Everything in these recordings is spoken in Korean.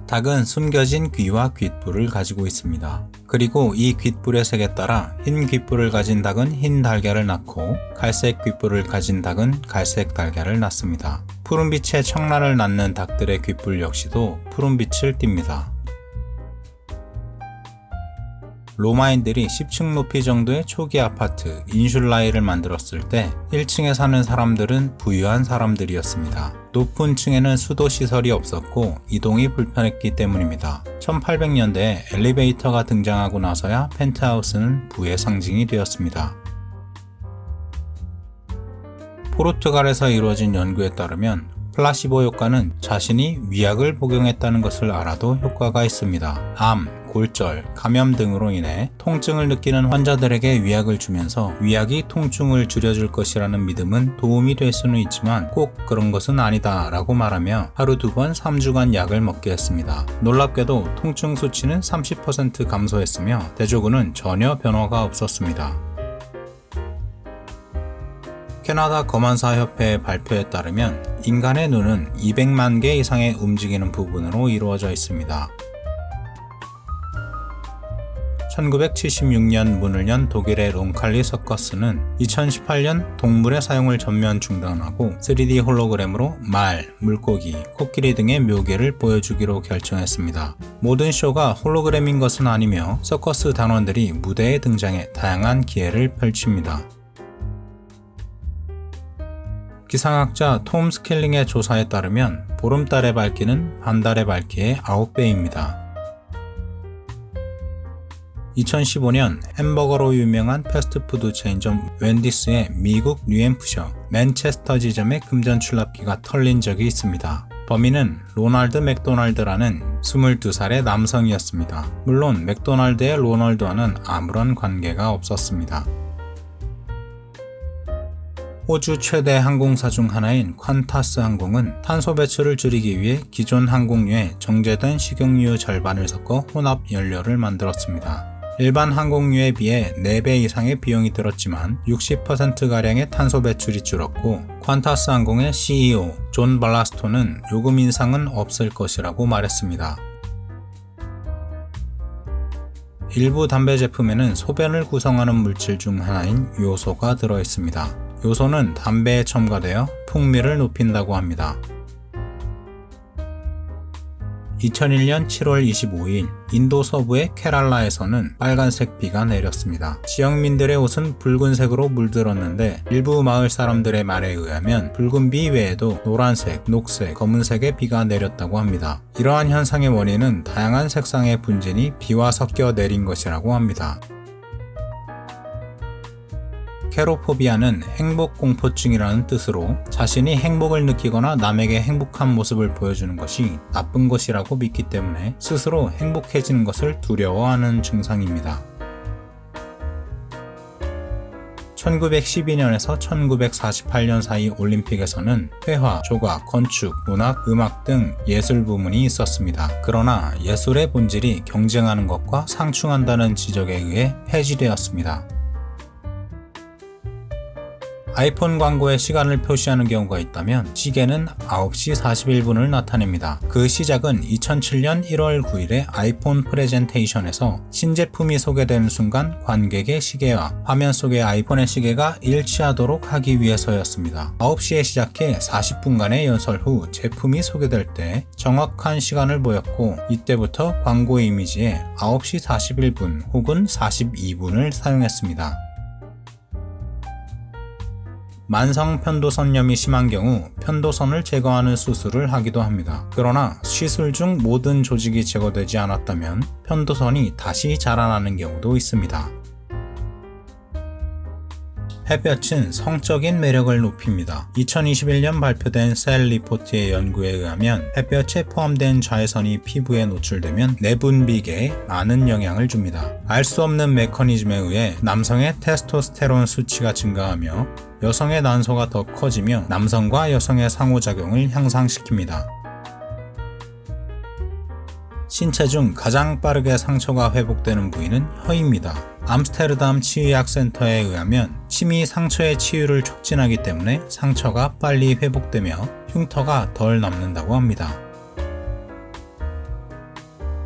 닭은 숨겨진 귀와 귓불을 가지고 있습니다. 그리고 이 귓불의 색에 따라 흰 귓불을 가진 닭은 흰 달걀을 낳고 갈색 귓불을 가진 닭은 갈색 달걀을 낳습니다. 푸른빛의 청란을 낳는 닭들의 귓불 역시도 푸른빛을 띱니다. 로마인들이 10층 높이 정도의 초기 아파트 인슐라이를 만들었을 때 1층에 사는 사람들은 부유한 사람들이었습니다. 높은 층에는 수도 시설이 없었고 이동이 불편했기 때문입니다. 1800년대에 엘리베이터가 등장하고 나서야 펜트하우스는 부의 상징이 되었습니다. 포르투갈에서 이루어진 연구에 따르면 플라시보 효과는 자신이 위약을 복용했다는 것을 알아도 효과가 있습니다. 암, 골절, 감염 등으로 인해 통증을 느끼는 환자들에게 위약을 주면서 위약이 통증을 줄여줄 것이라는 믿음은 도움이 될 수는 있지만 꼭 그런 것은 아니다 라고 말하며 하루 2번 3주간 약을 먹게 했습니다. 놀랍게도 통증 수치는 30% 감소했으며 대조군은 전혀 변화가 없었습니다. 캐나다 검안사 협회의 발표에 따르면 인간의 눈은 200만 개 이상의 움직이는 부분으로 이루어져 있습니다. 1976년 문을 연 독일의 론칼리 서커스는 2018년 동물의 사용을 전면 중단하고 3D 홀로그램으로 말, 물고기, 코끼리 등의 묘기를 보여주기로 결정했습니다. 모든 쇼가 홀로그램인 것은 아니며 서커스 단원들이 무대에 등장해 다양한 기회를 펼칩니다. 기상학자 톰 스킬링의 조사에 따르면 보름달의 밝기는 반달의 밝기의 9배입니다. 2015년 햄버거로 유명한 패스트푸드 체인점 웬디스의 미국 뉴햄프셔 맨체스터 지점의 금전 출납기가 털린 적이 있습니다. 범인은 로널드 맥도날드라는 22살의 남성이었습니다. 물론 맥도날드의 로널드와는 아무런 관계가 없었습니다. 호주 최대 항공사 중 하나인 퀀타스 항공은 탄소 배출을 줄이기 위해 기존 항공유에 정제된 식용유 절반을 섞어 혼합 연료를 만들었습니다. 일반 항공유에 비해 4배 이상의 비용이 들었지만 60%가량의 탄소 배출이 줄었고 퀀타스 항공의 CEO 존 발라스토는 요금 인상은 없을 것이라고 말했습니다. 일부 담배 제품에는 소변을 구성하는 물질 중 하나인 요소가 들어있습니다. 요소는 담배에 첨가되어 풍미를 높인다고 합니다. 2001년 7월 25일 인도 서부의 케랄라에서는 빨간색 비가 내렸습니다. 지역민들의 옷은 붉은색으로 물들었는데 일부 마을 사람들의 말에 의하면 붉은 비 외에도 노란색, 녹색, 검은색의 비가 내렸다고 합니다. 이러한 현상의 원인은 다양한 색상의 분진이 비와 섞여 내린 것이라고 합니다. 케로포비아는 행복공포증이라는 뜻으로 자신이 행복을 느끼거나 남에게 행복한 모습을 보여주는 것이 나쁜 것이라고 믿기 때문에 스스로 행복해지는 것을 두려워하는 증상입니다. 1912년에서 1948년 사이 올림픽에서는 회화, 조각, 건축, 문학, 음악 등 예술 부문이 있었습니다. 그러나 예술의 본질이 경쟁하는 것과 상충한다는 지적에 의해 폐지되었습니다. 아이폰 광고에 시간을 표시하는 경우가 있다면 시계는 9시 41분을 나타냅니다. 그 시작은 2007년 1월 9일의 아이폰 프레젠테이션에서 신제품이 소개되는 순간 관객의 시계와 화면 속의 아이폰의 시계가 일치하도록 하기 위해서였습니다. 9시에 시작해 40분간의 연설 후 제품이 소개될 때 정확한 시간을 보였고 이때부터 광고 이미지에 9시 41분 혹은 42분을 사용했습니다. 만성 편도선염이 심한 경우 편도선을 제거하는 수술을 하기도 합니다. 그러나 시술 중 모든 조직이 제거되지 않았다면 편도선이 다시 자라나는 경우도 있습니다. 햇볕은 성적인 매력을 높입니다. 2021년 발표된 셀 리포트의 연구에 의하면 햇볕에 포함된 자외선이 피부에 노출되면 내분비계에 많은 영향을 줍니다. 알 수 없는 메커니즘에 의해 남성의 테스토스테론 수치가 증가하며 여성의 난소가 더 커지며 남성과 여성의 상호작용을 향상시킵니다. 신체 중 가장 빠르게 상처가 회복되는 부위는 혀입니다. 암스테르담 치유약센터에 의하면 침이 상처의 치유를 촉진하기 때문에 상처가 빨리 회복되며 흉터가 덜 남는다고 합니다.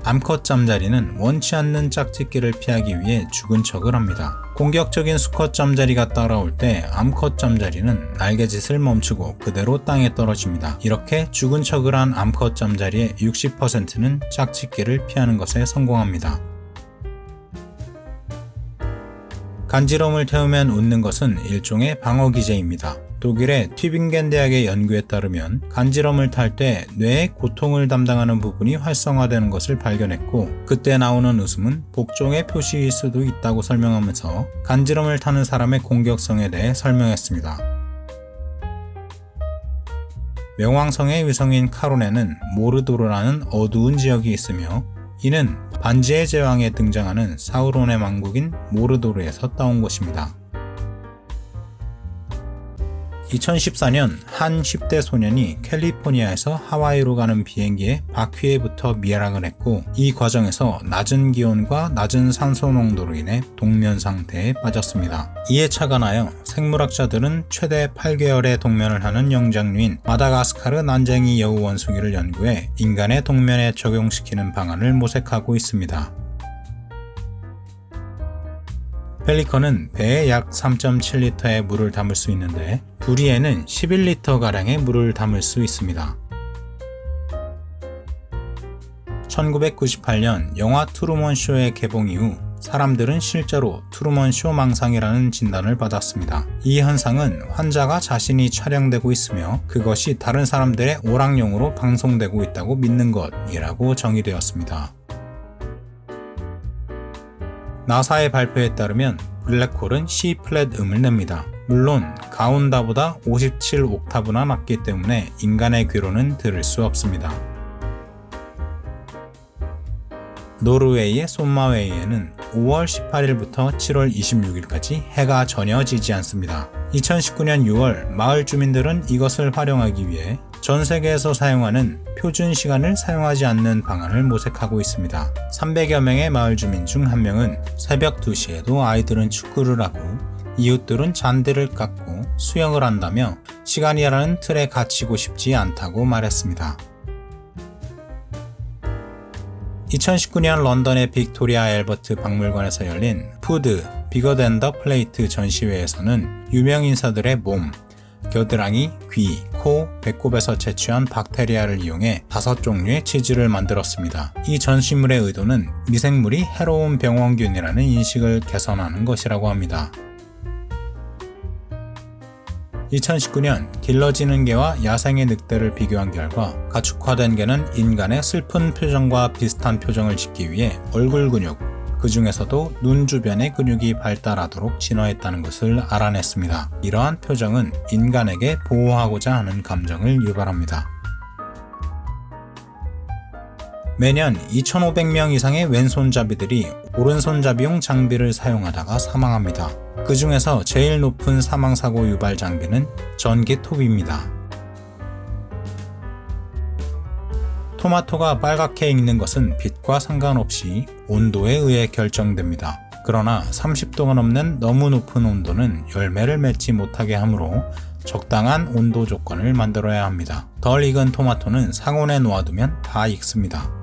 암컷 잠자리는 원치 않는 짝짓기를 피하기 위해 죽은 척을 합니다. 공격적인 수컷 잠자리가 따라올 때 암컷 잠자리는 날개짓을 멈추고 그대로 땅에 떨어집니다. 이렇게 죽은 척을 한 암컷 잠자리의 60%는 짝짓기를 피하는 것에 성공합니다. 간지럼을 태우면 웃는 것은 일종의 방어 기제입니다. 독일의 튜빙겐 대학의 연구에 따르면 간지럼을 탈 때 뇌의 고통을 담당하는 부분이 활성화되는 것을 발견했고, 그때 나오는 웃음은 복종의 표시일 수도 있다고 설명하면서 간지럼을 타는 사람의 공격성에 대해 설명했습니다. 명왕성의 위성인 카론에는 모르도르라는 어두운 지역이 있으며, 이는 반지의 제왕에 등장하는 사우론의 왕국인 모르도르에서 따온 것입니다. 2014년 한 10대 소년이 캘리포니아에서 하와이로 가는 비행기의 바퀴에 붙어 미락을 했고, 이 과정에서 낮은 기온과 낮은 산소 농도로 인해 동면 상태에 빠졌습니다. 이에 착안하여 생물학자들은 최대 8개월의 동면을 하는 영장류인 마다가스카르 난쟁이 여우 원숭이를 연구해 인간의 동면에 적용시키는 방안을 모색하고 있습니다. 펠리컨은 배에 약 3.7리터의 물을 담을 수 있는데, 부리에는 11리터가량의 물을 담을 수 있습니다. 1998년 영화 트루먼 쇼의 개봉 이후 사람들은 실제로 트루먼 쇼 망상이라는 진단을 받았습니다. 이 현상은 환자가 자신이 촬영되고 있으며 그것이 다른 사람들의 오락용으로 방송되고 있다고 믿는 것이라고 정의되었습니다. 나사의 발표에 따르면 블랙홀은 C 플랫 음을 냅니다. 물론 가온다보다 57옥타브나 낮기 때문에 인간의 귀로는 들을 수 없습니다. 노르웨이의 솜마웨이에는 5월 18일부터 7월 26일까지 해가 전혀 지지 않습니다. 2019년 6월 마을 주민들은 이것을 활용하기 위해 전 세계에서 사용하는 표준 시간을 사용하지 않는 방안을 모색하고 있습니다. 300여 명의 마을 주민 중 한 명은 새벽 2시에도 아이들은 축구를 하고 이웃들은 잔디를 깎고 수영을 한다며 시간이라는 틀에 갇히고 싶지 않다고 말했습니다. 2019년 런던의 빅토리아 앨버트 박물관에서 열린 푸드 비거 댄 더 플레이트 전시회에서는 유명 인사들의 몸, 겨드랑이, 귀, 코, 배꼽에서 채취한 박테리아를 이용해 5종류의 치즈를 만들었습니다. 이 전시물의 의도는 미생물이 해로운 병원균이라는 인식을 개선하는 것이라고 합니다. 2019년 길러지는 개와 야생의 늑대를 비교한 결과 가축화된 개는 인간의 슬픈 표정과 비슷한 표정을 짓기 위해 얼굴 근육, 그 중에서도 눈 주변의 근육이 발달하도록 진화했다는 것을 알아냈습니다. 이러한 표정은 인간에게 보호하고자 하는 감정을 유발합니다. 매년 2,500명 이상의 왼손잡이들이 오른손잡이용 장비를 사용하다가 사망합니다. 그 중에서 제일 높은 사망사고 유발 장비는 전기톱입니다. 토마토가 빨갛게 익는 것은 빛과 상관없이 온도에 의해 결정됩니다. 그러나 30도가 넘는 너무 높은 온도는 열매를 맺지 못하게 하므로 적당한 온도 조건을 만들어야 합니다. 덜 익은 토마토는 상온에 놓아두면 다 익습니다.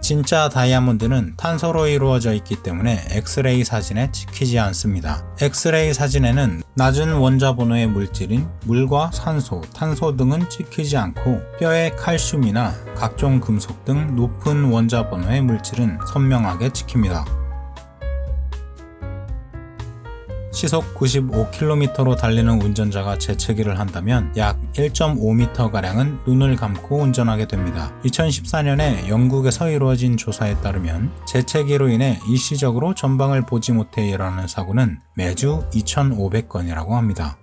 진짜 다이아몬드는 탄소로 이루어져 있기 때문에 엑스레이 사진에 찍히지 않습니다. 엑스레이 사진에는 낮은 원자 번호의 물질인 물과 산소, 탄소 등은 찍히지 않고 뼈의 칼슘이나 각종 금속 등 높은 원자 번호의 물질은 선명하게 찍힙니다. 시속 95km로 달리는 운전자가 재채기를 한다면 약 1.5m가량은 눈을 감고 운전하게 됩니다. 2014년에 영국에서 이루어진 조사에 따르면 재채기로 인해 일시적으로 전방을 보지 못해 일어나는 사고는 매주 2,500건이라고 합니다.